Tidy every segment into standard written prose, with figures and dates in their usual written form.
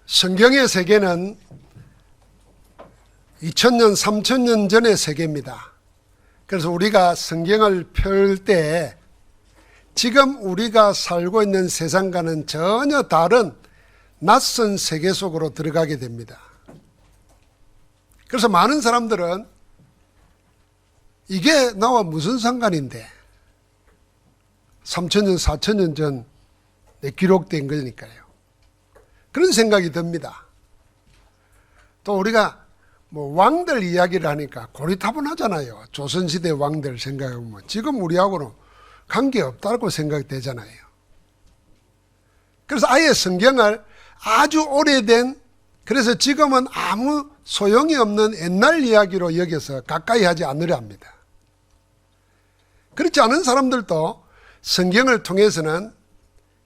성경의 세계는 2000년, 3000년 전의 세계입니다. 그래서 우리가 성경을 펼 때 지금 우리가 살고 있는 세상과는 전혀 다른 낯선 세계 속으로 들어가게 됩니다. 그래서 많은 사람들은 이게 나와 무슨 상관인데 3000년, 4000년 전에 기록된 거니까요. 그런 생각이 듭니다. 또 우리가 왕들 이야기를 하니까 고리타분하잖아요. 조선시대 왕들 생각해보면 지금 우리하고는 관계없다고 생각되잖아요. 그래서 아예 성경을 아주 오래된, 그래서 지금은 아무 소용이 없는 옛날 이야기로 여겨서 가까이 하지 않으려 합니다. 그렇지 않은 사람들도 성경을 통해서는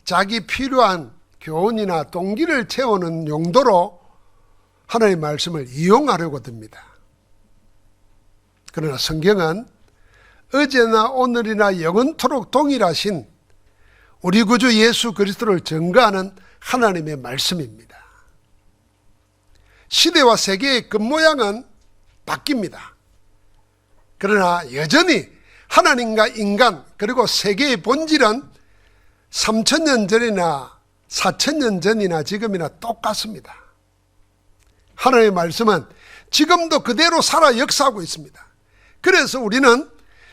자기 필요한 교훈이나 동기를 채우는 용도로 하나님의 말씀을 이용하려고 듭니다. 그러나 성경은 어제나 오늘이나 영원토록 동일하신 우리 구주 예수 그리스도를 증거하는 하나님의 말씀입니다. 시대와 세계의 겉모양은 바뀝니다. 그러나 여전히 하나님과 인간 그리고 세계의 본질은 3000년 전이나 4000년 전이나 지금이나 똑같습니다. 하나님의 말씀은 지금도 그대로 살아 역사하고 있습니다. 그래서 우리는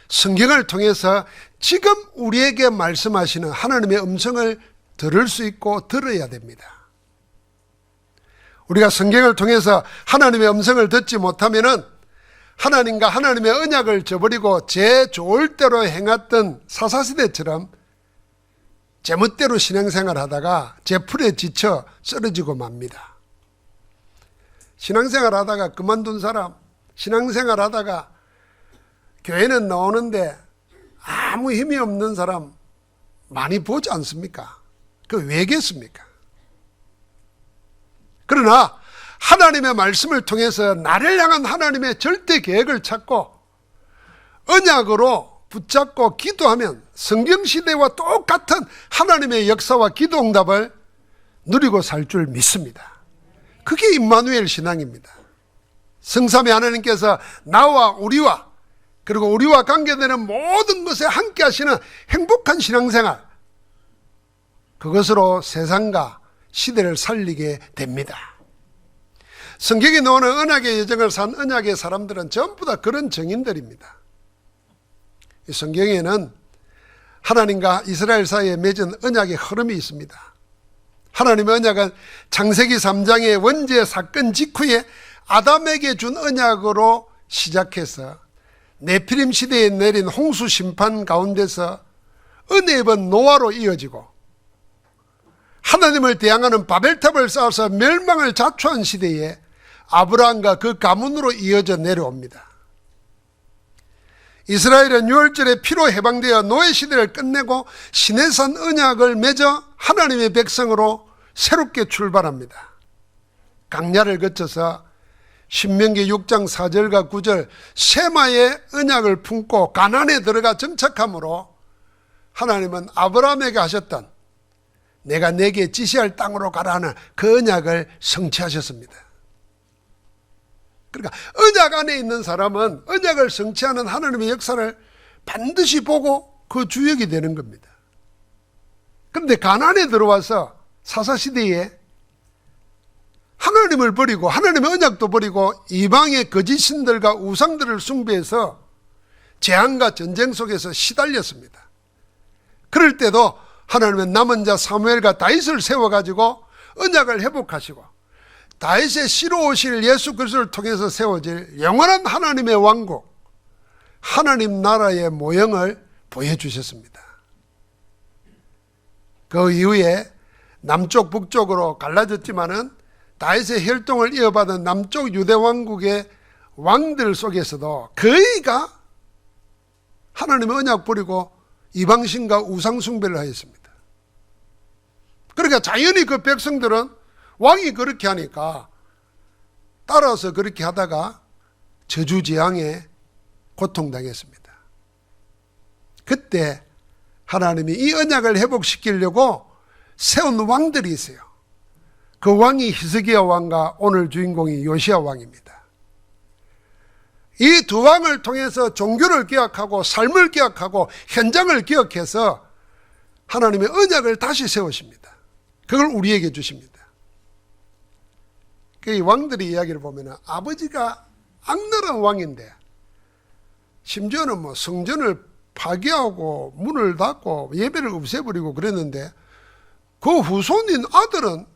성경을 통해서 지금 우리에게 말씀하시는 하나님의 음성을 들을 수 있고 들어야 됩니다. 우리가 성경을 통해서 하나님의 음성을 듣지 못하면은 하나님과 하나님의 언약을 저버리고 제 좋을 대로 행했던 사사시대처럼 제멋대로 신앙생활 하다가 제 풀에 지쳐 쓰러지고 맙니다. 신앙생활 하다가 그만둔 사람, 신앙생활 하다가 교회는 나오는데 아무 힘이 없는 사람 많이 보지 않습니까? 그 왜겠습니까? 그러나 하나님의 말씀을 통해서 나를 향한 하나님의 절대 계획을 찾고 언약으로 붙잡고 기도하면 성경시대와 똑같은 하나님의 역사와 기도응답을 누리고 살 줄 믿습니다. 그게 임마누엘 신앙입니다. 성삼위 하나님께서 나와 우리와 그리고 우리와 관계되는 모든 것에 함께 하시는 행복한 신앙생활, 그것으로 세상과 시대를 살리게 됩니다. 성경에 나오는 언약의 여정을 산 언약의 사람들은 전부 다 그런 증인들입니다. 이 성경에는 하나님과 이스라엘 사이에 맺은 언약의 흐름이 있습니다. 하나님의 언약은 창세기 3장의 원죄 사건 직후에 아담에게 준 언약으로 시작해서 네피림 시대에 내린 홍수 심판 가운데서 은혜의 번 노아로 이어지고 하나님을 대항하는 바벨탑을 쌓아서 멸망을 자초한 시대에 아브라함과 그 가문으로 이어져 내려옵니다. 이스라엘은 유월절에 피로 해방되어 노예 시대를 끝내고 시내산 언약을 맺어 하나님의 백성으로 새롭게 출발합니다. 강야를 거쳐서 신명기 6장 4절과 9절 세마의 언약을 품고 가나안에 들어가 정착함으로 하나님은 아브라함에게 하셨던 내가 내게 지시할 땅으로 가라 하는 그 언약을 성취하셨습니다. 그러니까 언약 안에 있는 사람은 언약을 성취하는 하나님의 역사를 반드시 보고 그 주역이 되는 겁니다. 그런데 가나안에 들어와서 사사시대에 하나님을 버리고 하나님의 언약도 버리고 이방의 거짓 신들과 우상들을 숭배해서 재앙과 전쟁 속에서 시달렸습니다. 그럴 때도 하나님은 남은 자 사무엘과 다윗을 세워가지고 언약을 회복하시고 다윗의 씨로 오실 예수 그리스도를 통해서 세워질 영원한 하나님의 왕국, 하나님 나라의 모형을 보여주셨습니다. 그 이후에 남쪽 북쪽으로 갈라졌지만은 다윗의 혈통을 이어받은 남쪽 유대 왕국의 왕들 속에서도 거의가 하나님의 언약 버리고 이방신과 우상 숭배를 하였습니다. 그러니까 자연히 그 백성들은 왕이 그렇게 하니까 따라서 그렇게 하다가 저주재앙에 고통당했습니다. 그때 하나님이 이 언약을 회복시키려고 세운 왕들이 있어요. 그 왕이 히스기야 왕과 오늘 주인공이 요시야 왕입니다. 이 두 왕을 통해서 종교를 기억하고 삶을 기억하고 현장을 기억해서 하나님의 언약을 다시 세우십니다. 그걸 우리에게 주십니다. 이 왕들의 이야기를 보면 아버지가 악랄한 왕인데 심지어는 뭐 성전을 파괴하고 문을 닫고 예배를 없애버리고 그랬는데 그 후손인 아들은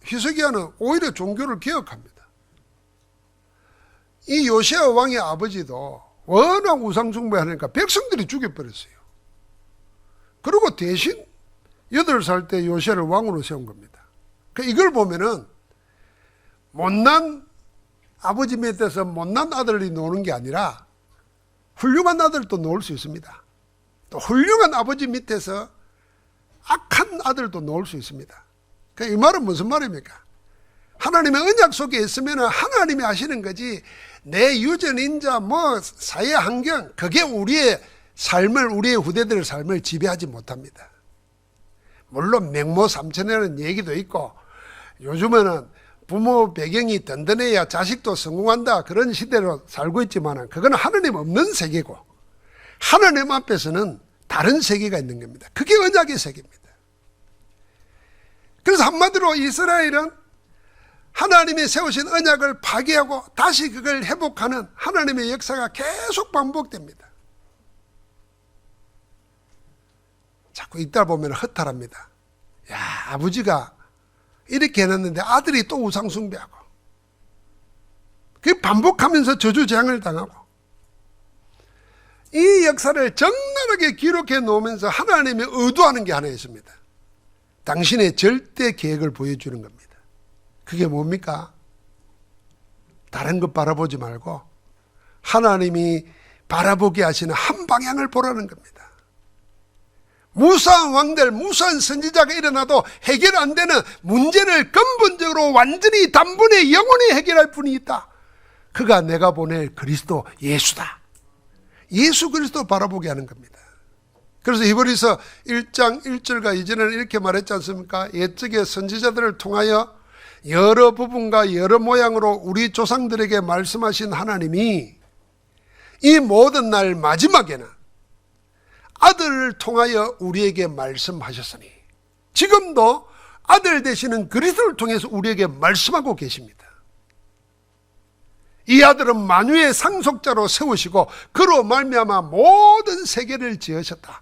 히스기야는 오히려 종교를 개혁합니다. 이 요시야 왕의 아버지도 워낙 우상숭배하니까 백성들이 죽여버렸어요. 그리고 대신 8살 때 요시야를 왕으로 세운 겁니다. 이걸 보면은 못난 아버지 밑에서 못난 아들이 노는 게 아니라 훌륭한 아들도 놓을 수 있습니다. 또 훌륭한 아버지 밑에서 악한 아들도 놓을 수 있습니다. 이 말은 무슨 말입니까? 하나님의 언약 속에 있으면 하나님이 하시는 거지 내 유전인자 뭐 사회 환경 그게 우리의 삶을 우리의 후대들의 삶을 지배하지 못합니다. 물론 맹모 삼천이라는 얘기도 있고 요즘에는 부모 배경이 든든해야 자식도 성공한다 그런 시대로 살고 있지만 그건 하나님 없는 세계고 하나님 앞에서는 다른 세계가 있는 겁니다. 그게 언약의 세계입니다. 그래서 한마디로 이스라엘은 하나님이 세우신 언약을 파괴하고 다시 그걸 회복하는 하나님의 역사가 계속 반복됩니다. 자꾸 있다 보면 허탈합니다. 야, 아버지가 이렇게 해놨는데 아들이 또 우상숭배하고 그게 반복하면서 저주재앙을 당하고 이 역사를 적나라하게 기록해 놓으면서 하나님이 의도하는 게 하나 있습니다. 당신의 절대 계획을 보여주는 겁니다. 그게 뭡니까? 다른 것 바라보지 말고 하나님이 바라보게 하시는 한 방향을 보라는 겁니다. 무수한 왕들, 무수한 선지자가 일어나도 해결 안 되는 문제를 근본적으로 완전히 단번에 영원히 해결할 분이 있다. 그가 내가 보낼 그리스도 예수다. 예수 그리스도 바라보게 하는 겁니다. 그래서 히브리서 1장 1절과 2절에는 이렇게 말했지 않습니까? 옛적의 선지자들을 통하여 여러 부분과 여러 모양으로 우리 조상들에게 말씀하신 하나님이 이 모든 날 마지막에는 아들을 통하여 우리에게 말씀하셨으니 지금도 아들 되시는 그리스도를 통해서 우리에게 말씀하고 계십니다. 이 아들은 만유의 상속자로 세우시고 그로 말미암아 모든 세계를 지으셨다.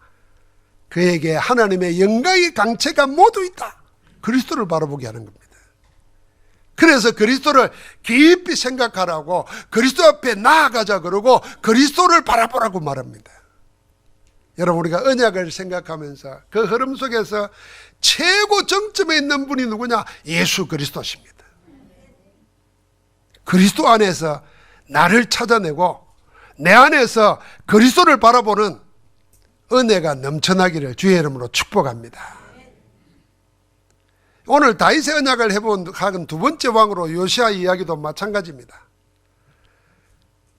그에게 하나님의 영광의 강체가 모두 있다. 그리스도를 바라보게 하는 겁니다. 그래서 그리스도를 깊이 생각하라고 그리스도 앞에 나아가자 그러고 그리스도를 바라보라고 말합니다. 여러분 우리가 언약을 생각하면서 그 흐름 속에서 최고 정점에 있는 분이 누구냐? 예수 그리스도십니다. 그리스도 안에서 나를 찾아내고 내 안에서 그리스도를 바라보는 은혜가 넘쳐나기를 주의 이름으로 축복합니다. 오늘 다윗의 언약을 해본 각은 두 번째 왕으로 요시야 이야기도 마찬가지입니다.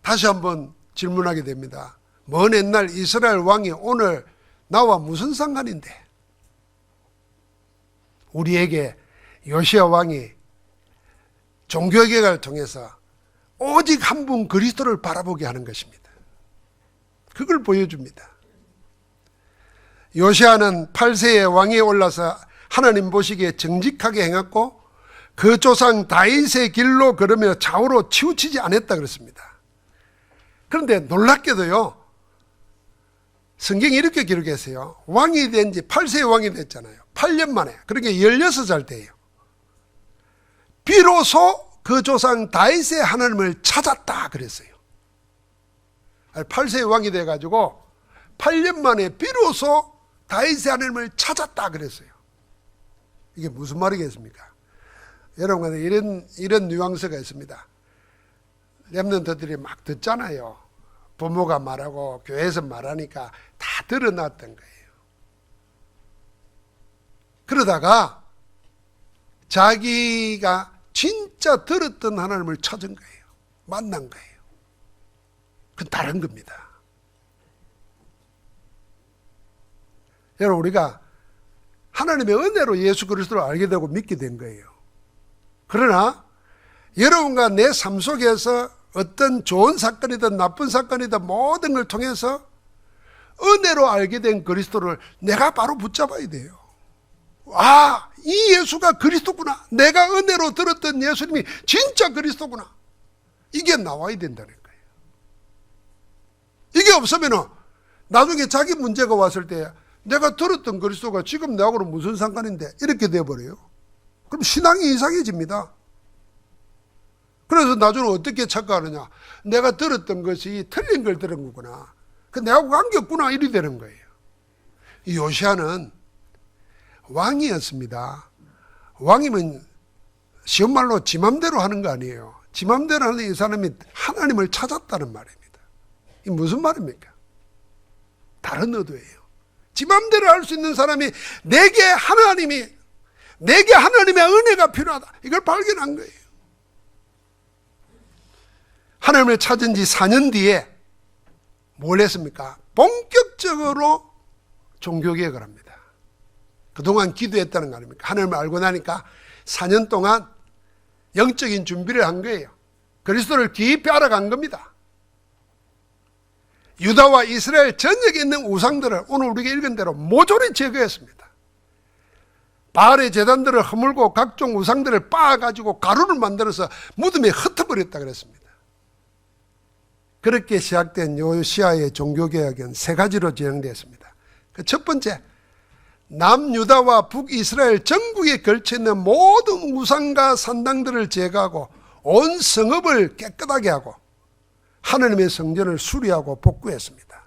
다시 한번 질문하게 됩니다. 먼 옛날 이스라엘 왕이 오늘 나와 무슨 상관인데? 우리에게 요시야 왕이 종교개혁을 통해서 오직 한 분 그리스도를 바라보게 하는 것입니다. 그걸 보여줍니다. 요시야는 8세의 왕위에 올라서 하나님 보시기에 정직하게 행했고 그 조상 다윗의 길로 걸으며 좌우로 치우치지 않았다 그랬습니다. 그런데 놀랍게도요, 성경이 이렇게 기록했어요. 왕이 된 지 8세의 왕이 됐잖아요. 8년 만에. 그러니까 16살 때예요. 비로소 그 조상 다윗의 하나님을 찾았다 그랬어요. 8세의 왕이 돼가지고 8년 만에 비로소 다윗의 하나님을 찾았다 그랬어요. 이게 무슨 말이겠습니까? 여러분, 이런 뉘앙스가 있습니다. 렘넌트들이 막 듣잖아요. 부모가 말하고 교회에서 말하니까 다 들어놨던 거예요. 그러다가 자기가 진짜 들었던 하나님을 찾은 거예요. 만난 거예요. 그건 다른 겁니다. 여러분, 우리가 하나님의 은혜로 예수 그리스도를 알게 되고 믿게 된 거예요. 그러나 여러분과 내 삶 속에서 어떤 좋은 사건이든 나쁜 사건이든 모든 걸 통해서 은혜로 알게 된 그리스도를 내가 바로 붙잡아야 돼요. 아, 이 예수가 그리스도구나. 내가 은혜로 들었던 예수님이 진짜 그리스도구나. 이게 나와야 된다는 거예요. 이게 없으면 나중에 자기 문제가 왔을 때 내가 들었던 그리스도가 지금 나하고는 무슨 상관인데 이렇게 돼버려요. 그럼 신앙이 이상해집니다. 그래서 나중에 어떻게 착각하느냐. 내가 들었던 것이 틀린 걸 들은 거구나. 그 내하고 관계없구나 이리 되는 거예요. 이 요시야는 왕이었습니다. 왕이면 쉬운 말로 지 맘대로 하는 거 아니에요. 지 맘대로 하는 이 사람이 하나님을 찾았다는 말입니다. 이 무슨 말입니까? 다른 의도예요. 지 맘대로 할 수 있는 사람이 내게 하나님의 은혜가 필요하다. 이걸 발견한 거예요. 하나님을 찾은 지 4년 뒤에 뭘 했습니까? 본격적으로 종교개혁을 합니다. 그동안 기도했다는 거 아닙니까? 하나님을 알고 나니까 4년 동안 영적인 준비를 한 거예요. 그리스도를 깊이 알아간 겁니다. 유다와 이스라엘 전역에 있는 우상들을 오늘 우리가 읽은 대로 모조리 제거했습니다. 바알의 제단들을 허물고 각종 우상들을 빻아가지고 가루를 만들어서 무덤에 흩어버렸다 그랬습니다. 그렇게 시작된 요시야의 종교개혁은 3가지로 진행되었습니다. 그 첫 번째, 남유다와 북이스라엘 전국에 걸쳐있는 모든 우상과 산당들을 제거하고 온 성읍을 깨끗하게 하고 하나님의 성전을 수리하고 복구했습니다.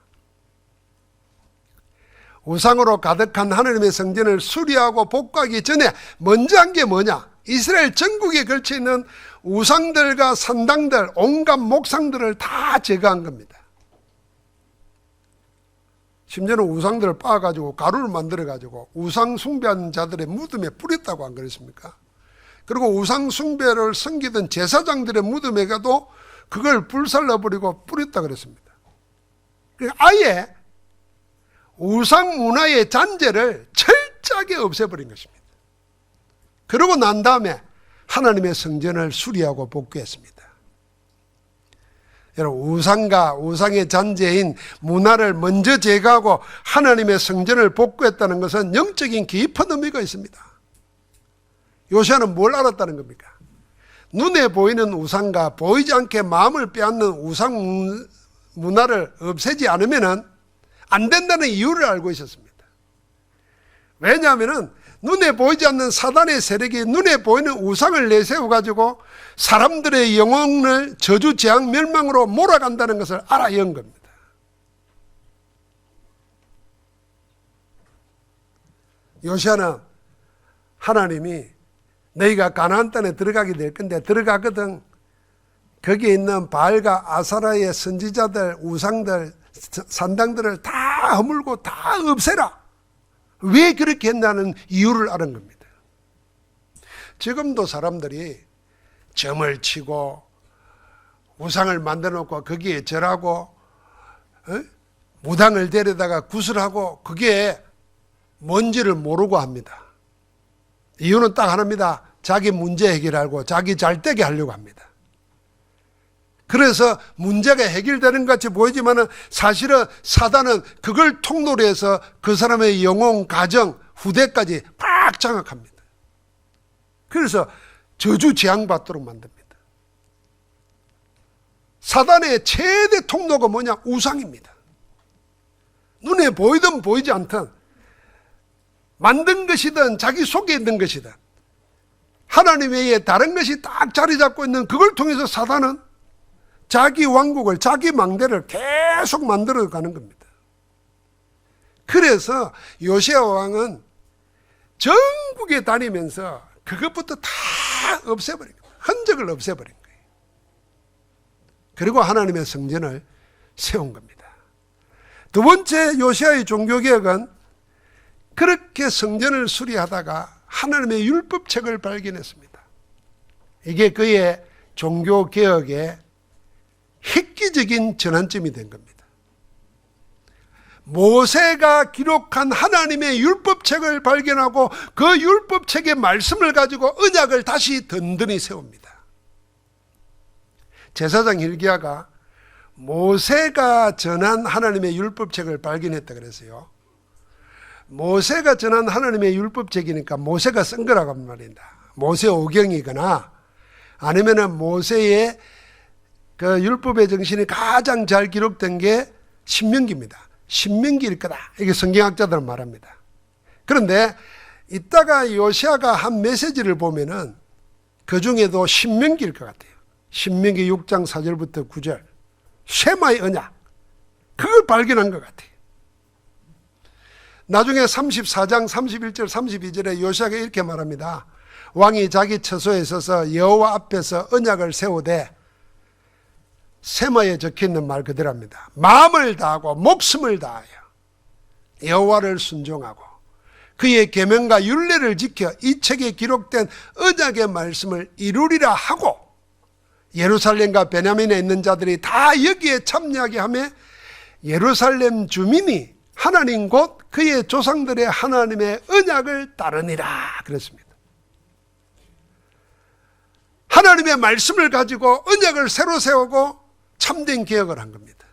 우상으로 가득한 하나님의 성전을 수리하고 복구하기 전에 먼저 한 게 뭐냐? 이스라엘 전국에 걸쳐있는 우상들과 산당들, 온갖 목상들을 다 제거한 겁니다. 심지어는 우상들을 빻아가지고 가루를 만들어가지고 우상 숭배하는 자들의 무덤에 뿌렸다고 안 그랬습니까? 그리고 우상 숭배를 섬기던 제사장들의 무덤에 가도 그걸 불살라버리고 뿌렸다 그랬습니다. 아예 우상 문화의 잔재를 철저하게 없애버린 것입니다. 그러고 난 다음에 하나님의 성전을 수리하고 복구했습니다. 여러분, 우상과 우상의 잔재인 문화를 먼저 제거하고 하나님의 성전을 복구했다는 것은 영적인 깊은 의미가 있습니다. 요시야는 뭘 알았다는 겁니까? 눈에 보이는 우상과 보이지 않게 마음을 빼앗는 우상 문화를 없애지 않으면 안 된다는 이유를 알고 있었습니다. 왜냐하면 눈에 보이지 않는 사단의 세력이 눈에 보이는 우상을 내세워가지고 사람들의 영혼을 저주, 재앙, 멸망으로 몰아간다는 것을 알아야 한 겁니다. 요시야는 하나님이 너희가 가나안 땅에 들어가게 될 건데 들어가거든 거기에 있는 바알과 아사라의 선지자들, 우상들, 산당들을 다 허물고 다 없애라. 왜 그렇게 했나는 이유를 아는 겁니다. 지금도 사람들이 점을 치고 우상을 만들어 놓고 거기에 절하고 무당을 데려다가 구슬하고 그게 뭔지를 모르고 합니다. 이유는 딱 하나입니다. 자기 문제 해결하고 자기 잘되게 하려고 합니다. 그래서 문제가 해결되는 것 같이 보이지만 사실은 사단은 그걸 통로로 해서 그 사람의 영혼, 가정, 후대까지 팍 장악합니다. 그래서 저주 재앙받도록 만듭니다. 사단의 최대 통로가 뭐냐? 우상입니다. 눈에 보이든 보이지 않든 만든 것이든 자기 속에 있는 것이든 하나님 외에 다른 것이 딱 자리 잡고 있는 그걸 통해서 사단은 자기 왕국을, 자기 망대를 계속 만들어가는 겁니다. 그래서 요시야 왕은 전국에 다니면서 그것부터 다 없애버린 거예요. 흔적을 없애버린 거예요. 그리고 하나님의 성전을 세운 겁니다. 두 번째 요시야의 종교개혁은 그렇게 성전을 수리하다가 하나님의 율법책을 발견했습니다. 이게 그의 종교개혁의 획기적인 전환점이 된 겁니다. 모세가 기록한 하나님의 율법책을 발견하고 그 율법책의 말씀을 가지고 언약을 다시 든든히 세웁니다. 제사장 hil기야가 모세가 전한 하나님의 율법책을 발견했다 그랬어요. 모세가 전한 하나님의 율법책이니까 모세가 쓴 거라고 하는 말입니다. 모세 오경이거나 아니면은 모세의 그 율법의 정신이 가장 잘 기록된 게 신명기입니다. 신명기일 거다. 이게 성경학자들은 말합니다. 그런데 이따가 요시아가 한 메시지를 보면은 그 중에도 신명기일 것 같아요. 신명기 6장 4절부터 9절. 쉐마의 언약. 그걸 발견한 것 같아요. 나중에 34장 31절 32절에 요시아가 이렇게 말합니다. 왕이 자기 처소에 서서 여호와 앞에서 언약을 세우되 세마에 적혀있는 말 그대로입니다. 마음을 다하고 목숨을 다하여 여호와를 순종하고 그의 계명과 율례를 지켜 이 책에 기록된 언약의 말씀을 이루리라 하고 예루살렘과 베냐민에 있는 자들이 다 여기에 참여하게 하며 예루살렘 주민이 하나님 곧 그의 조상들의 하나님의 언약을 따르니라 그랬습니다. 하나님의 말씀을 가지고 언약을 새로 세우고 참된 개혁을 한 겁니다.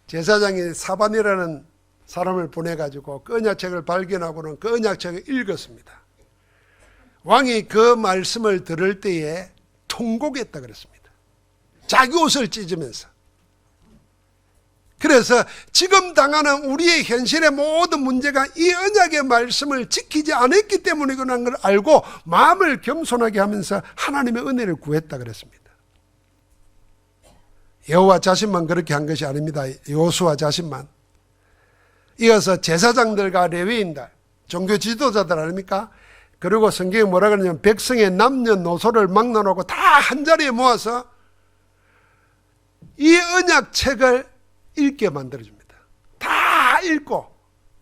제사장이 사반이라는 사람을 보내가지고 그 언약책을 발견하고는 그 언약책을 읽었습니다. 왕이 그 말씀을 들을 때에 통곡했다 그랬습니다. 자기 옷을 찢으면서. 그래서 지금 당하는 우리의 현실의 모든 문제가 이 언약의 말씀을 지키지 않았기 때문이라는 걸 알고 마음을 겸손하게 하면서 하나님의 은혜를 구했다 그랬습니다. 여호와 자신만 그렇게 한 것이 아닙니다. 여호수아 자신만. 이어서 제사장들과 레위인들, 종교 지도자들 아닙니까? 그리고 성경에 뭐라 그러냐면 백성의 남녀노소를 막론하고 다 한자리에 모아서 이 언약책을 읽게 만들어줍니다. 다 읽고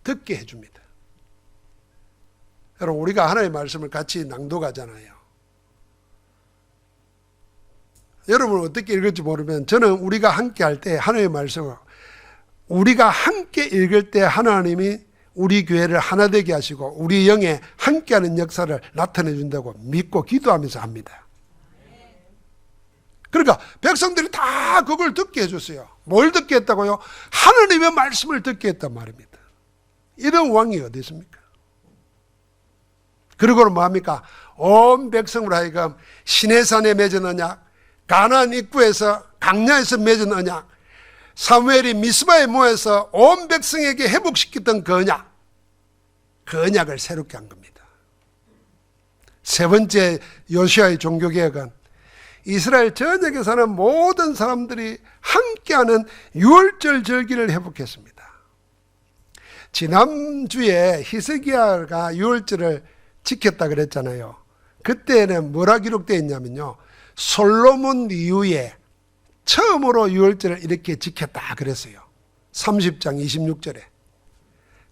듣게 해줍니다. 여러분 우리가 하나님의 말씀을 같이 낭독하잖아요. 여러분은 어떻게 읽을지 모르면 저는 우리가 함께 할 때 하나님의 말씀을 우리가 함께 읽을 때 하나님이 우리 교회를 하나 되게 하시고 우리 영에 함께하는 역사를 나타내 준다고 믿고 기도하면서 합니다. 그러니까 백성들이 다 그걸 듣게 해줬어요. 뭘 듣게 했다고요? 하나님의 말씀을 듣게 했단 말입니다. 이런 왕이 어디 있습니까? 그리고는 뭐합니까? 온 백성으로 하여금 시내산에 맺은 언약, 가나안 입구에서 강야에서 맺은 언약, 사무엘이 미스바에 모여서 온 백성에게 회복시켰던 그 언약, 그 언약을 새롭게 한 겁니다. 세 번째 요시아의 종교개혁은 이스라엘 전역에 사는 모든 사람들이 함께하는 유월절 절기를 회복했습니다. 지난주에 히스기야가 유월절을 지켰다 그랬잖아요. 그때는 뭐라 기록되어 있냐면요, 솔로몬 이후에 처음으로 유월절을 이렇게 지켰다 그랬어요. 30장 26절에.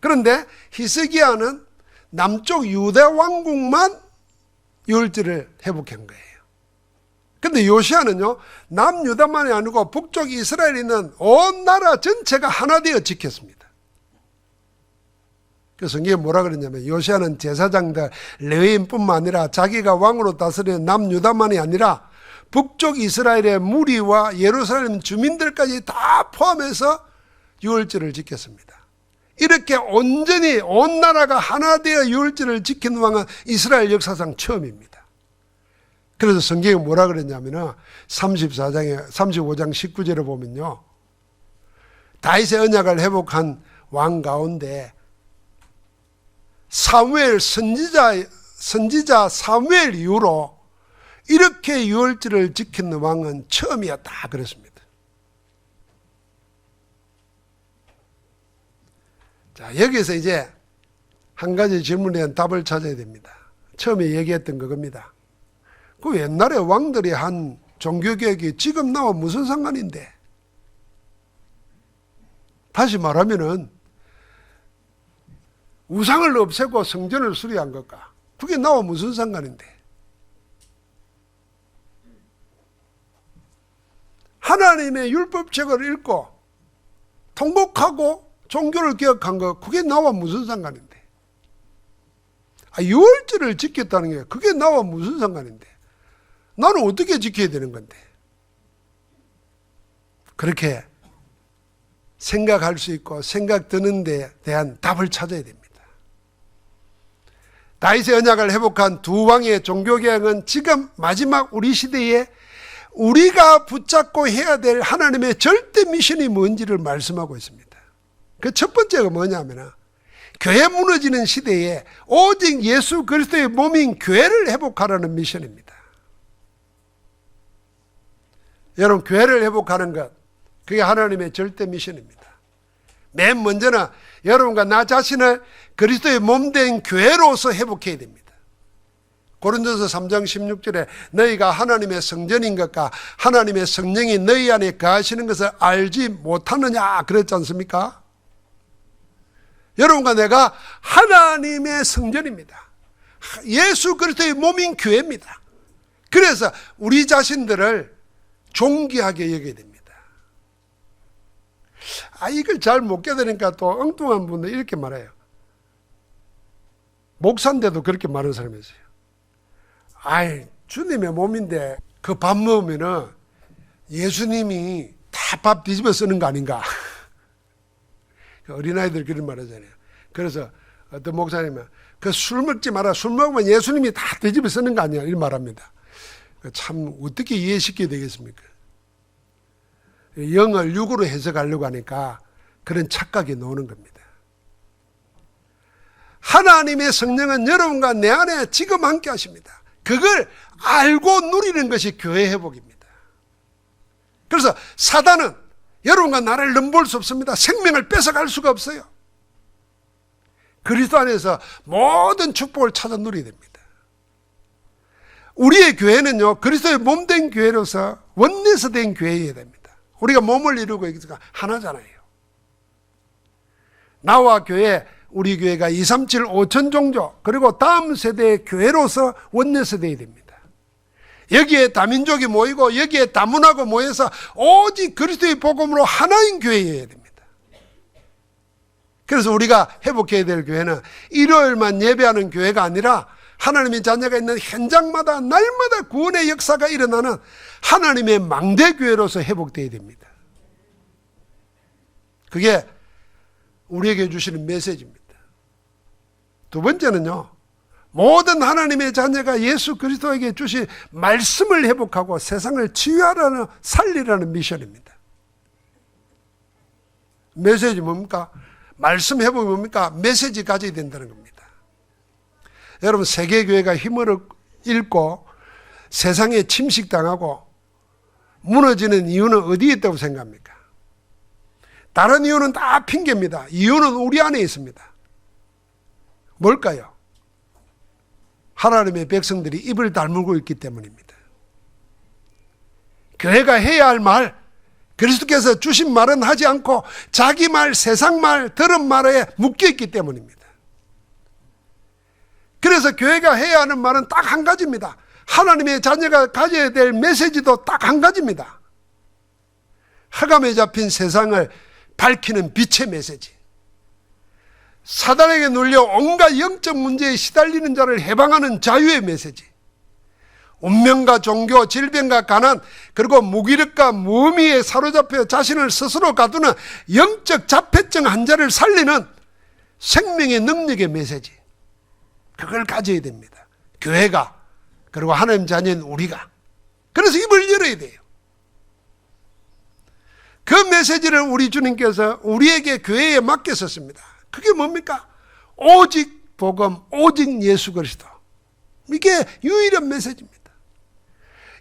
그런데 히스기야는 남쪽 유다 왕국만 유월절을 회복한 거예요. 근데 요시아는요, 남유다만이 아니고 북쪽 이스라엘에 있는 온 나라 전체가 하나 되어 지켰습니다. 그래서 성경에 뭐라 그러냐면 요시아는 제사장들 레위인뿐만 아니라 자기가 왕으로 다스리는 남유다만이 아니라 북쪽 이스라엘의 무리와 예루살렘 주민들까지 다 포함해서 유월절을 지켰습니다. 이렇게 온전히 온 나라가 하나 되어 유월절을 지킨 왕은 이스라엘 역사상 처음입니다. 그래서 성경에 뭐라 그랬냐면은 35장 19절에 보면요, 다윗의 언약을 회복한 왕 가운데 사무엘 선지자 사무엘 이후로 이렇게 유월절을 지키는 왕은 처음이었다 그랬습니다. 자, 여기서 이제 한 가지 질문에 대한 답을 찾아야 됩니다. 처음에 얘기했던 그겁니다. 그 옛날에 왕들이 한 종교개혁이 지금 나와 무슨 상관인데? 다시 말하면은 우상을 없애고 성전을 수리한 것과 그게 나와 무슨 상관인데? 하나님의 율법책을 읽고 통곡하고 종교를 개혁한 거, 그게 나와 무슨 상관인데? 유월절을 지켰다는 게 그게 나와 무슨 상관인데? 나는 어떻게 지켜야 되는 건데? 그렇게 생각할 수 있고 생각 드는 데 대한 답을 찾아야 됩니다. 다윗의 언약을 회복한 두 왕의 종교개혁은 지금 마지막 우리 시대에 우리가 붙잡고 해야 될 하나님의 절대 미션이 뭔지를 말씀하고 있습니다. 그 첫 번째가 뭐냐면 교회 무너지는 시대에 오직 예수 그리스도의 몸인 교회를 회복하라는 미션입니다. 여러분, 교회를 회복하는 것, 그게 하나님의 절대 미션입니다. 맨 먼저는 여러분과 나 자신을 그리스도의 몸된 교회로서 회복해야 됩니다. 고린도서 3장 16절에 너희가 하나님의 성전인 것과 하나님의 성령이 너희 안에 거하시는 것을 알지 못하느냐 그랬지 않습니까? 여러분과 내가 하나님의 성전입니다. 예수 그리스도의 몸인 교회입니다. 그래서 우리 자신들을 존귀하게 여겨야 됩니다. 이걸 잘 못 깨달으니까 또 엉뚱한 분들 이렇게 말해요. 목사인데도 그렇게 말하는 사람이 있어요. 주님의 몸인데 그 밥 먹으면은 예수님이 다 밥 뒤집어 쓰는 거 아닌가? 어린아이들 그런 말 하잖아요. 그래서 어떤 목사님은 그 술 먹지 마라. 술 먹으면 예수님이 다 뒤집어 쓰는 거 아니야? 이런 말합니다. 참 어떻게 이해시켜야 되겠습니까? 영을 육으로 해석하려고 하니까 그런 착각이 나오는 겁니다. 하나님의 성령은 여러분과 내 안에 지금 함께 하십니다. 그걸 알고 누리는 것이 교회 회복입니다. 그래서 사단은 여러분과 나를 넘볼 수 없습니다. 생명을 뺏어갈 수가 없어요. 그리스도 안에서 모든 축복을 찾아 누려야 됩니다. 우리의 교회는요, 그리스도의 몸된 교회로서 원내서 된 교회여야 됩니다. 우리가 몸을 이루고 있으니까 하나잖아요. 나와 교회, 우리 교회가 237 5천 종족, 그리고 다음 세대의 교회로서 원내서 되어야 됩니다. 여기에 다민족이 모이고 여기에 다문화가 모여서 오직 그리스도의 복음으로 하나인 교회여야 됩니다. 그래서 우리가 회복해야 될 교회는 일요일만 예배하는 교회가 아니라 하나님의 자녀가 있는 현장마다 날마다 구원의 역사가 일어나는 하나님의 망대교회로서 회복되어야 됩니다. 그게 우리에게 주시는 메시지입니다. 두 번째는요, 모든 하나님의 자녀가 예수 그리스도에게 주신 말씀을 회복하고 세상을 치유하라는, 살리라는 미션입니다. 메시지 뭡니까? 말씀 회복이 뭡니까? 메시지 가져야 된다는 겁니다. 여러분, 세계교회가 힘을 잃고 세상에 침식당하고 무너지는 이유는 어디에 있다고 생각합니까? 다른 이유는 다 핑계입니다. 이유는 우리 안에 있습니다. 뭘까요? 하나님의 백성들이 입을 다물고 있기 때문입니다. 교회가 해야 할 말, 그리스도께서 주신 말은 하지 않고 자기 말, 세상 말, 들은 말에 묶여있기 때문입니다. 그래서 교회가 해야 하는 말은 딱 한 가지입니다. 하나님의 자녀가 가져야 될 메시지도 딱 한 가지입니다. 흑암에 잡힌 세상을 밝히는 빛의 메시지, 사단에게 눌려 온갖 영적 문제에 시달리는 자를 해방하는 자유의 메시지, 운명과 종교, 질병과 가난, 그리고 무기력과 무의미에 사로잡혀 자신을 스스로 가두는 영적 자폐증 환자를 살리는 생명의 능력의 메시지, 그걸 가져야 됩니다. 교회가, 그리고 하나님 자녀인 우리가. 그래서 입을 열어야 돼요. 그 메시지를 우리 주님께서 우리에게 교회에 맡겼었습니다. 그게 뭡니까? 오직 복음, 오직 예수 그리스도. 이게 유일한 메시지입니다.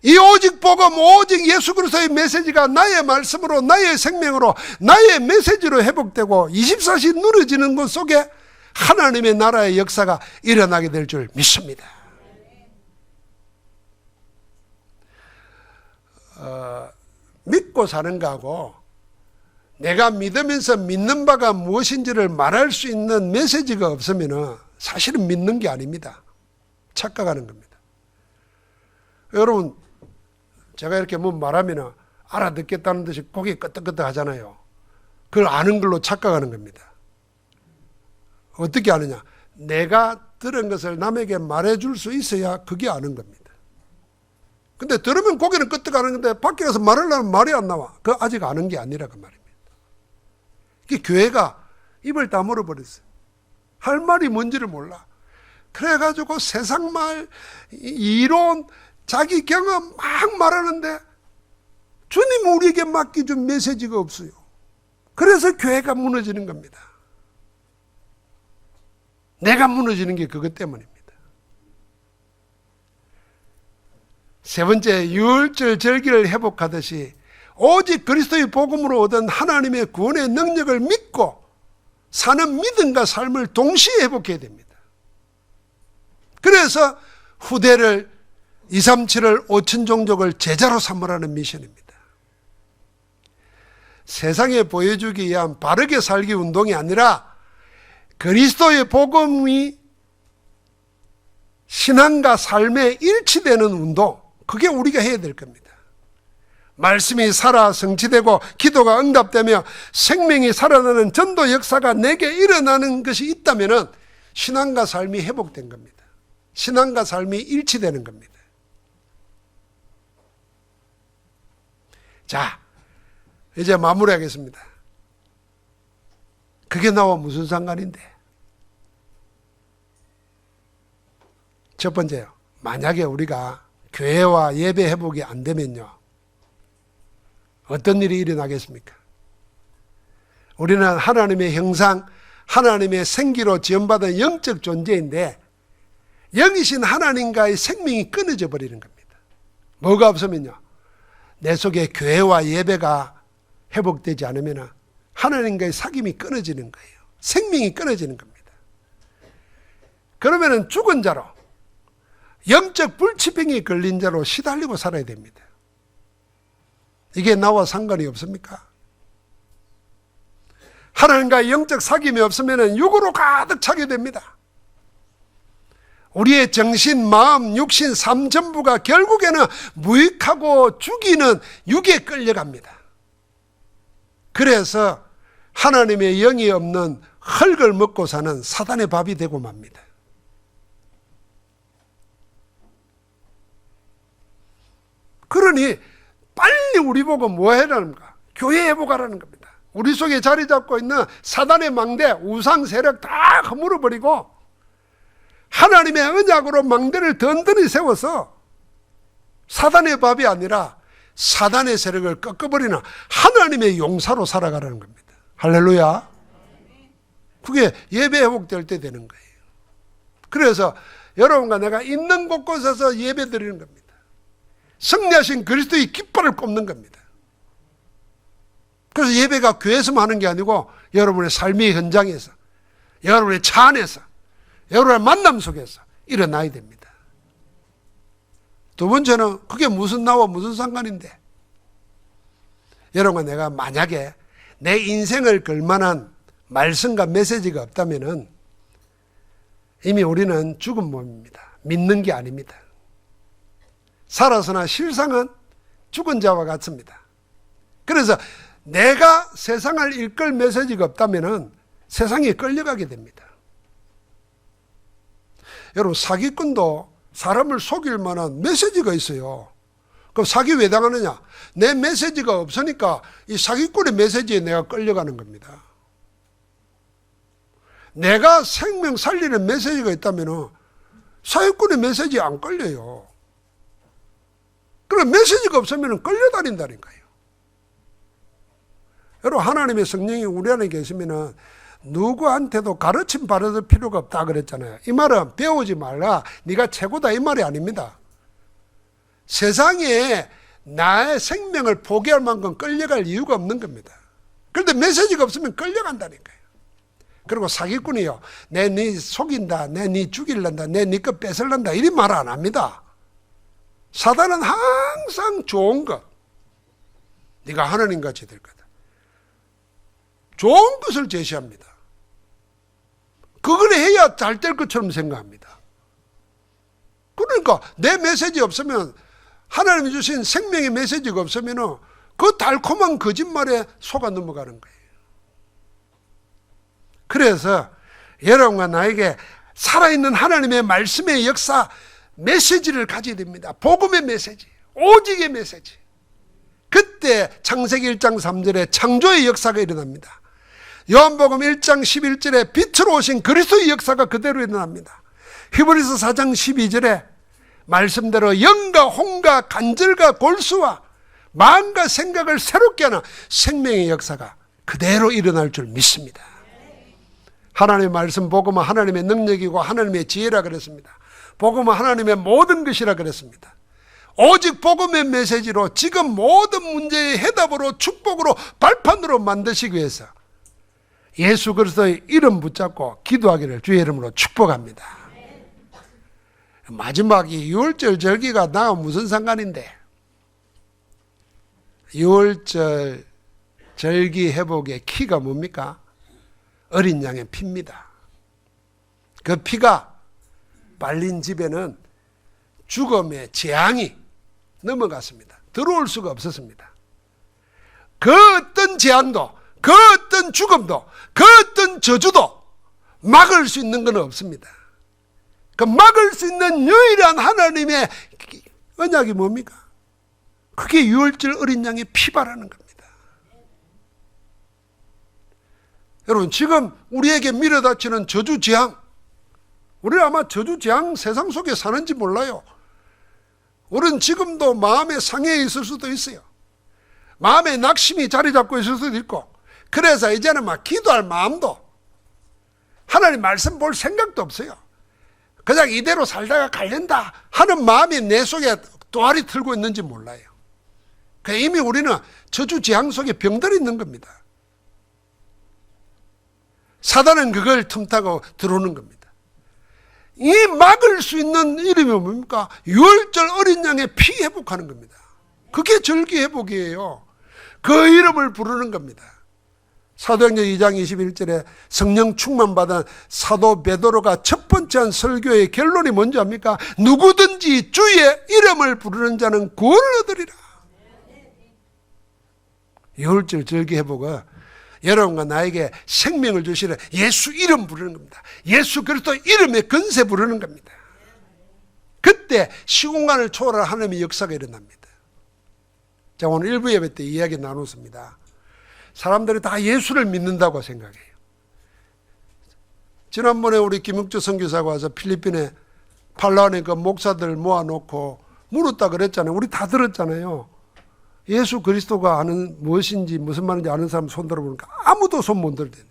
이 오직 복음, 오직 예수 그리스도의 메시지가 나의 말씀으로, 나의 생명으로, 나의 메시지로 회복되고 24시 누려지는 것 속에 하나님의 나라의 역사가 일어나게 될 줄 믿습니다. 믿고 사는 거하고 내가 믿으면서 믿는 바가 무엇인지를 말할 수 있는 메시지가 없으면 사실은 믿는 게 아닙니다. 착각하는 겁니다. 여러분, 제가 이렇게 뭐 말하면 알아듣겠다는 듯이 고개 끄덕끄덕 하잖아요. 그걸 아는 걸로 착각하는 겁니다. 어떻게 아느냐? 내가 들은 것을 남에게 말해줄 수 있어야 그게 아는 겁니다. 근데 들으면 고개는 끄덕 하는데 밖에 가서 말하려면 말이 안 나와. 그 아직 아는 게 아니라 그 말입니다. 그 교회가 입을 다물어 버렸어요. 할 말이 뭔지를 몰라. 그래가지고 세상 말, 이론, 자기 경험 막 말하는데 주님 우리에게 맡겨준 메시지가 없어요. 그래서 교회가 무너지는 겁니다. 내가 무너지는 게 그것 때문입니다. 세 번째, 유월절 절기를 회복하듯이 오직 그리스도의 복음으로 얻은 하나님의 구원의 능력을 믿고 사는 믿음과 삶을 동시에 회복해야 됩니다. 그래서 후대를 237을 5천 종족을 제자로 삼으라는 미션입니다. 세상에 보여주기 위한 바르게 살기 운동이 아니라 그리스도의 복음이 신앙과 삶에 일치되는 운동, 그게 우리가 해야 될 겁니다. 말씀이 살아 성취되고 기도가 응답되며 생명이 살아나는 전도 역사가 내게 일어나는 것이 있다면 신앙과 삶이 회복된 겁니다. 신앙과 삶이 일치되는 겁니다. 자, 이제 마무리하겠습니다. 그게 나와 무슨 상관인데? 첫 번째요. 만약에 우리가 교회와 예배 회복이 안 되면요, 어떤 일이 일어나겠습니까? 우리는 하나님의 형상, 하나님의 생기로 지음받은 영적 존재인데 영이신 하나님과의 생명이 끊어져 버리는 겁니다. 뭐가 없으면요, 내 속에 교회와 예배가 회복되지 않으면 하나님과의 사귐이 끊어지는 거예요. 생명이 끊어지는 겁니다. 그러면 죽은 자로, 영적 불치병이 걸린 자로 시달리고 살아야 됩니다. 이게 나와 상관이 없습니까? 하나님과 영적 사귐이 없으면 육으로 가득 차게 됩니다. 우리의 정신, 마음, 육신, 삶 전부가 결국에는 무익하고 죽이는 육에 끌려갑니다. 그래서 하나님의 영이 없는 흙을 먹고 사는 사단의 밥이 되고 맙니다. 그러니 빨리 우리 보고 뭐 해라는가? 교회 회복하라는 겁니다. 우리 속에 자리 잡고 있는 사단의 망대, 우상 세력 다 허물어버리고 하나님의 언약으로 망대를 든든히 세워서 사단의 밥이 아니라 사단의 세력을 꺾어버리는 하나님의 용사로 살아가라는 겁니다. 할렐루야. 그게 예배 회복될 때 되는 거예요. 그래서 여러분과 내가 있는 곳곳에서 예배 드리는 겁니다. 승리하신 그리스도의 깃발을 꼽는 겁니다. 그래서 예배가 교회에서만 하는 게 아니고 여러분의 삶의 현장에서, 여러분의 차 안에서, 여러분의 만남 속에서 일어나야 됩니다. 두 번째는 그게 무슨 나와 무슨 상관인데? 여러분과 내가 만약에 내 인생을 걸만한 말씀과 메시지가 없다면 이미 우리는 죽은 몸입니다. 믿는 게 아닙니다. 살아서나 실상은 죽은 자와 같습니다. 그래서 내가 세상을 이끌 메시지가 없다면 세상에 끌려가게 됩니다. 여러분, 사기꾼도 사람을 속일 만한 메시지가 있어요. 그럼 사기 왜 당하느냐? 내 메시지가 없으니까 이 사기꾼의 메시지에 내가 끌려가는 겁니다. 내가 생명 살리는 메시지가 있다면 사기꾼의 메시지에 안 끌려요. 그럼 메시지가 없으면 끌려다닌다니까요. 여러분, 하나님의 성령이 우리 안에 계시면 누구한테도 가르침 받을 필요가 없다 그랬잖아요. 이 말은 배우지 말라, 네가 최고다, 이 말이 아닙니다. 세상에 나의 생명을 포기할 만큼 끌려갈 이유가 없는 겁니다. 그런데 메시지가 없으면 끌려간다니까요. 그리고 사기꾼이요, 내 네 속인다, 내 네 죽일란다, 내 네 것 뺏을란다, 이리 말 안 합니다. 사단은 항상 좋은 것, 네가 하나님같이 될 거다, 좋은 것을 제시합니다. 그걸 해야 잘 될 것처럼 생각합니다. 그러니까 내 메시지 없으면, 하나님이 주신 생명의 메시지가 없으면 그 달콤한 거짓말에 속아 넘어가는 거예요. 그래서 여러분과 나에게 살아있는 하나님의 말씀의 역사, 메시지를 가져야 됩니다. 복음의 메시지, 오직의 메시지. 그때 창세기 1장 3절에 창조의 역사가 일어납니다. 요한복음 1장 11절에 빛으로 오신 그리스도의 역사가 그대로 일어납니다. 히브리서 4장 12절에 말씀대로 영과 혼과 간절과 골수와 마음과 생각을 새롭게 하는 생명의 역사가 그대로 일어날 줄 믿습니다. 하나님의 말씀 복음은 하나님의 능력이고 하나님의 지혜라 그랬습니다. 복음은 하나님의 모든 것이라 그랬습니다. 오직 복음의 메시지로 지금 모든 문제의 해답으로 축복으로 발판으로 만드시기 위해서 예수 그리스도의 이름 붙잡고 기도하기를 주의 이름으로 축복합니다. 마지막이 유월절 절기가 나와 무슨 상관인데? 유월절 절기 회복의 키가 뭡니까? 어린 양의 피입니다. 그 피가 발린 집에는 죽음의 재앙이 넘어갔습니다. 들어올 수가 없었습니다. 그 어떤 재앙도, 그 어떤 죽음도, 그 어떤 저주도 막을 수 있는 건 없습니다. 그 막을 수 있는 유일한 하나님의 언약이 뭡니까? 그게 유월절 어린 양의 피바라는 겁니다. 여러분, 지금 우리에게 밀어닥치는 저주 재앙, 우리는 아마 저주 재앙 세상 속에 사는지 몰라요. 우리는 지금도 마음의 상해에 있을 수도 있어요. 마음의 낙심이 자리 잡고 있을 수도 있고, 그래서 이제는 막 기도할 마음도, 하나님 말씀 볼 생각도 없어요. 그냥 이대로 살다가 갈랜다 하는 마음이 내 속에 또아리 틀고 있는지 몰라요. 이미 우리는 저주 재앙 속에 병들어 있는 겁니다. 사단은 그걸 틈타고 들어오는 겁니다. 이 막을 수 있는 이름이 뭡니까? 유월절 어린 양의 피 회복하는 겁니다. 그게 절기 회복이에요. 그 이름을 부르는 겁니다. 사도행전 2장 21절에 성령 충만받은 사도 베드로가 첫 번째 한 설교의 결론이 뭔지 압니까? 누구든지 주의 이름을 부르는 자는 구원을 얻으리라. 유월절 절기 회복은 여러분과 나에게 생명을 주시는 예수 이름 부르는 겁니다. 예수 그리스도 이름의 건세 부르는 겁니다. 그때 시공간을 초월한 하나님의 역사가 일어납니다. 자, 오늘 1부 예배 때 이야기 나눴습니다. 사람들이 다 예수를 믿는다고 생각해요. 지난번에 우리 김육주 선교사가 와서 필리핀에 팔라완에 그 목사들 모아놓고 물었다 그랬잖아요. 우리 다 들었잖아요. 예수 그리스도가 아는 무엇인지 무슨 말인지 아는 사람 손 들어보니까 아무도 손 못 들대네.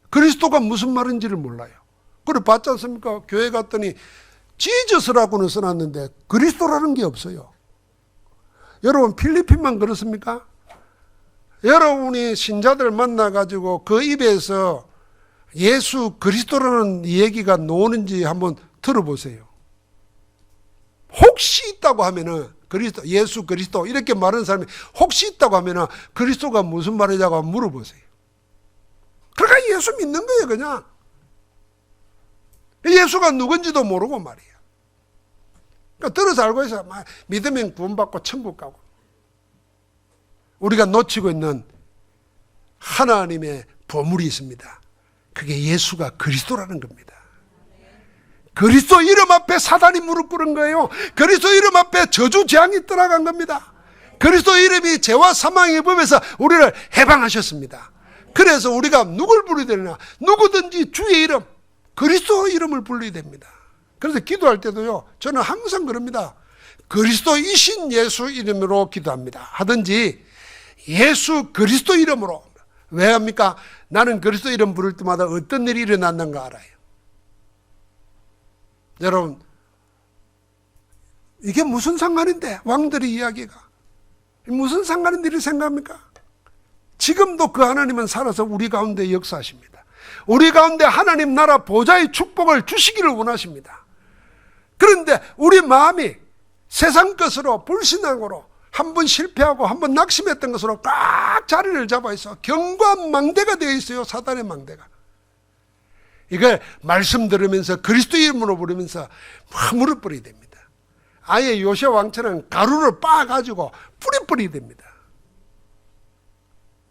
그리스도가 무슨 말인지를 몰라요. 그래 봤지 않습니까? 교회 갔더니 지저스라고는 써놨는데 그리스도라는 게 없어요. 여러분 필리핀만 그렇습니까? 여러분이 신자들 만나가지고 그 입에서 예수 그리스도라는 얘기가 나오는지 한번 들어보세요. 혹시 있다고 하면은 그리스도, 예수 그리스도 이렇게 말하는 사람이 혹시 있다고 하면은 그리스도가 무슨 말이냐고 한번 물어보세요. 그러니까 예수 믿는 거예요, 그냥. 예수가 누군지도 모르고 말이에요. 그러니까 들어서 알고 있어요. 믿으면 구원받고 천국 가고. 우리가 놓치고 있는 하나님의 보물이 있습니다. 그게 예수가 그리스도라는 겁니다. 그리스도 이름 앞에 사단이 무릎 꿇은 거예요. 그리스도 이름 앞에 저주 재앙이 떠나간 겁니다. 그리스도 이름이 죄와 사망의 법에서 우리를 해방하셨습니다. 그래서 우리가 누굴 부르야 되느냐? 누구든지 주의 이름, 그리스도 이름을 불러야 됩니다. 그래서 기도할 때도요, 저는 항상 그럽니다. 그리스도이신 예수 이름으로 기도합니다. 하든지 예수 그리스도 이름으로. 왜 합니까? 나는 그리스도 이름 부를 때마다 어떤 일이 일어났는가 알아요. 여러분, 이게 무슨 상관인데? 왕들의 이야기가 무슨 상관인데 이렇게 생각합니까? 지금도 그 하나님은 살아서 우리 가운데 역사하십니다. 우리 가운데 하나님 나라 보좌의 축복을 주시기를 원하십니다. 그런데 우리 마음이 세상 것으로 불신앙으로 한 번 실패하고 한 번 낙심했던 것으로 꽉 자리를 잡아 있어 경과망대가 되어 있어요. 사단의 망대가. 이걸 말씀 들으면서 그리스도 이름으로 부르면서 무릎 꿇어야 됩니다. 아예 요새 왕처럼 가루를 빻아가지고 뿌리뿌리 됩니다.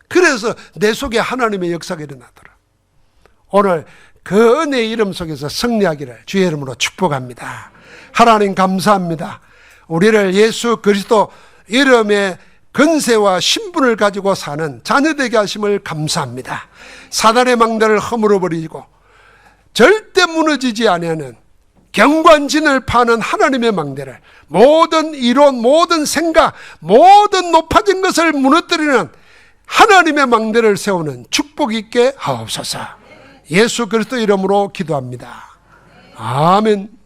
그래서 내 속에 하나님의 역사가 일어나더라. 오늘 그 은혜의 이름 속에서 승리하기를 주의 이름으로 축복합니다. 하나님 감사합니다. 우리를 예수 그리스도 이름의 근세와 신분을 가지고 사는 자녀되게 하심을 감사합니다. 사단의 망대를 허물어 버리고 절대 무너지지 아니하는 경관진을 파는 하나님의 망대를, 모든 이론, 모든 생각, 모든 높아진 것을 무너뜨리는 하나님의 망대를 세우는 축복 있게 하옵소서. 예수 그리스도 이름으로 기도합니다. 아멘.